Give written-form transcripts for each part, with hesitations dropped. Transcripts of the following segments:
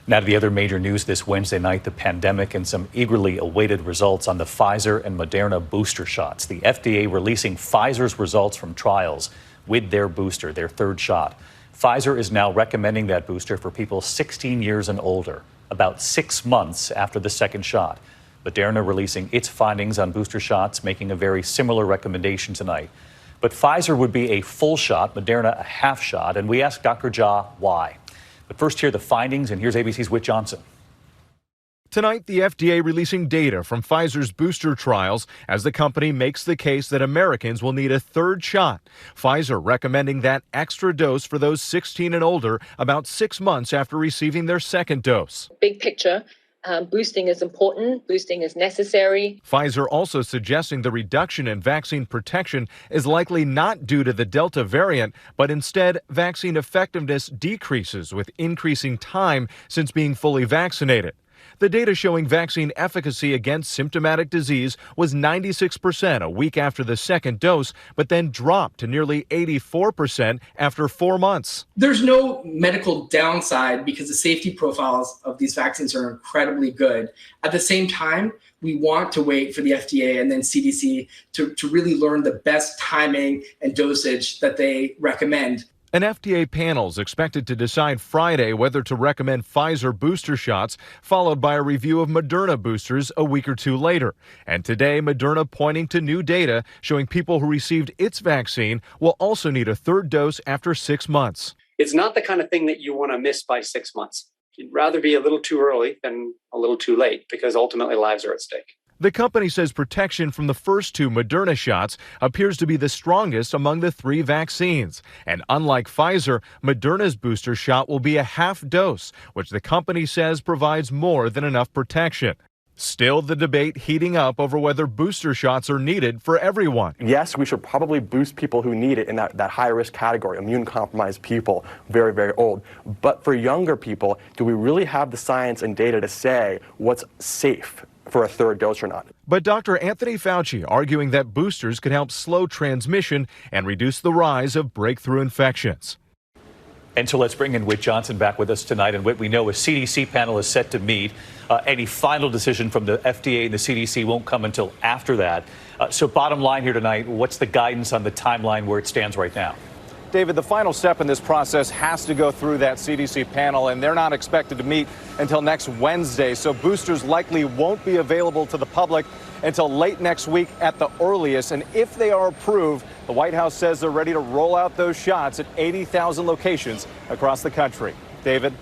Now to the other major news this Wednesday night, the pandemic and some eagerly awaited results on the Pfizer and Moderna booster shots. The FDA releasing Pfizer's results from trials with their booster, their third shot. Pfizer is now recommending that booster for people 16 years and older, about 6 months after the second shot. Moderna releasing its findings on booster shots, making a very similar recommendation tonight. But Pfizer would be a full shot, Moderna a half shot, and we asked Dr. Jha why. But first, hear the findings, and here's ABC's Whit Johnson. Tonight, the FDA releasing data from Pfizer's booster trials as the company makes the case that Americans will need a third shot. Pfizer recommending that extra dose for those 16 and older about 6 months after receiving their second dose. Big picture. Boosting is important. Boosting is necessary. Pfizer also suggesting the reduction in vaccine protection is likely not due to the Delta variant, but instead vaccine effectiveness decreases with increasing time since being fully vaccinated. The data showing vaccine efficacy against symptomatic disease was 96% a week after the second dose, but then dropped to nearly 84% after 4 months. There's no medical downside because the safety profiles of these vaccines are incredibly good. At the same time, we want to wait for the FDA and then CDC to really learn the best timing and dosage that they recommend. An FDA panel is expected to decide Friday whether to recommend Pfizer booster shots, followed by a review of Moderna boosters a week or two later. And today, Moderna pointing to new data showing people who received its vaccine will also need a third dose after 6 months. It's not the kind of thing that you want to miss by 6 months. You'd rather be a little too early than a little too late because ultimately lives are at stake. The company says protection from the first 2 Moderna shots appears to be the strongest among the 3 vaccines. And unlike Pfizer, Moderna's booster shot will be a half dose, which the company says provides more than enough protection. Still, the debate heating up over whether booster shots are needed for everyone. Yes, we should probably boost people who need it in that high-risk category, immune-compromised people, very, very old. But for younger people, do we really have the science and data to say what's safe for a third dose or not? But Dr. Anthony Fauci arguing that boosters could help slow transmission and reduce the rise of breakthrough infections. And so let's bring in Whit Johnson back with us tonight. And Whit, we know a CDC panel is set to meet. Any final decision from the FDA and the CDC won't come until after that. So bottom line here tonight, what's the guidance on the timeline where it stands right now? David, the final step in this process has to go through that CDC panel, and they're not expected to meet until next Wednesday. So boosters likely won't be available to the public until late next week at the earliest. And if they are approved, the White House says they're ready to roll out those shots at 80,000 locations across the country. David?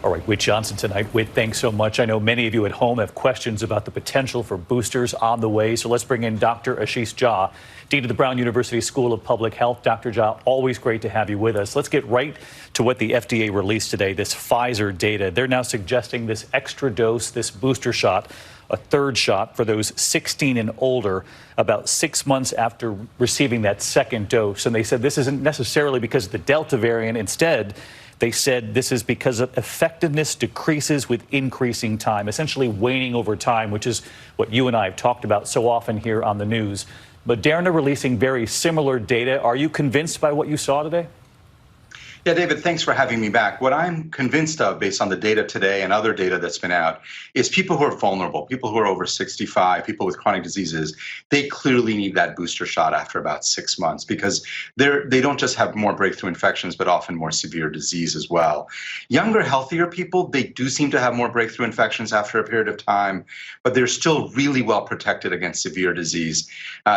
All right, Whit Johnson tonight. Whit, thanks so much. I know many of you at home have questions about the potential for boosters on the way. So let's bring in Dr. Ashish Jha, Dean of the Brown University School of Public Health. Dr. Jha, always great to have you with us. Let's get right to what the FDA released today, this Pfizer data. They're now suggesting this extra dose, this booster shot, a third shot for those 16 and older, about 6 months after receiving that second dose. And they said this isn't necessarily because of the Delta variant. Instead, they said this is because of effectiveness decreases with increasing time, essentially waning over time, which is what you and I have talked about so often here on the news. Moderna releasing very similar data. Are you convinced by what you saw today? Yeah, David, thanks for having me back. What I'm convinced of, based on the data today and other data that's been out, is people who are vulnerable, people who are over 65, people with chronic diseases, they clearly need that booster shot after about 6 months because they don't just have more breakthrough infections, but often more severe disease as well. Younger, healthier people, they do seem to have more breakthrough infections after a period of time, but they're still really well protected against severe disease.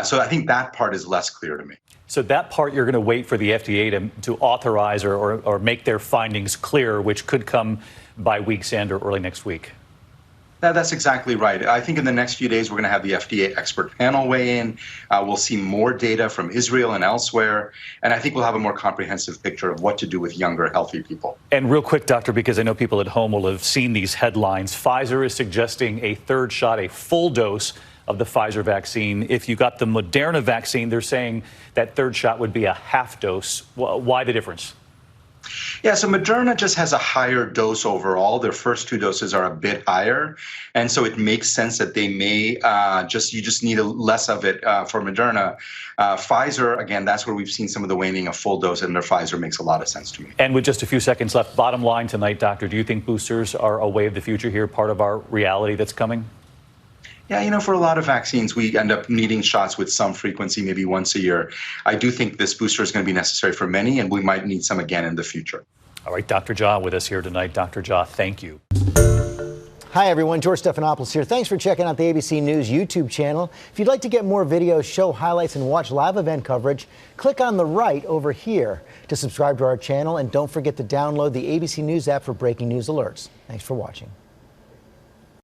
So I think that part is less clear to me. So that part you're going to wait for the FDA to authorize or make their findings clear, which could come by week's end or early next week. That's exactly right. I think in the next few days, we're going to have the FDA expert panel weigh in. We'll see more data from Israel and elsewhere. And I think we'll have a more comprehensive picture of what to do with younger, healthy people. And real quick, Doctor, because I know people at home will have seen these headlines, Pfizer is suggesting a third shot, a full dose of the Pfizer vaccine. If you got the Moderna vaccine, they're saying that third shot would be a half dose. Why the difference? Yeah, so Moderna just has a higher dose overall. Their first 2 doses are a bit higher, and so it makes sense that they may you just need less of it for Moderna. Pfizer, again, that's where we've seen some of the waning of full dose, and their Pfizer makes a lot of sense to me. And with just a few seconds left, bottom line tonight, Doctor, do you think boosters are a way of the future here, part of our reality that's coming? Yeah, for a lot of vaccines, we end up needing shots with some frequency, maybe once a year. I do think this booster is going to be necessary for many, and we might need some again in the future. All right, Dr. Jha with us here tonight. Dr. Jha, thank you. Hi, everyone. George Stephanopoulos here. Thanks for checking out the ABC News YouTube channel. If you'd like to get more videos, show highlights, and watch live event coverage, click on the right over here to subscribe to our channel. And don't forget to download the ABC News app for breaking news alerts. Thanks for watching.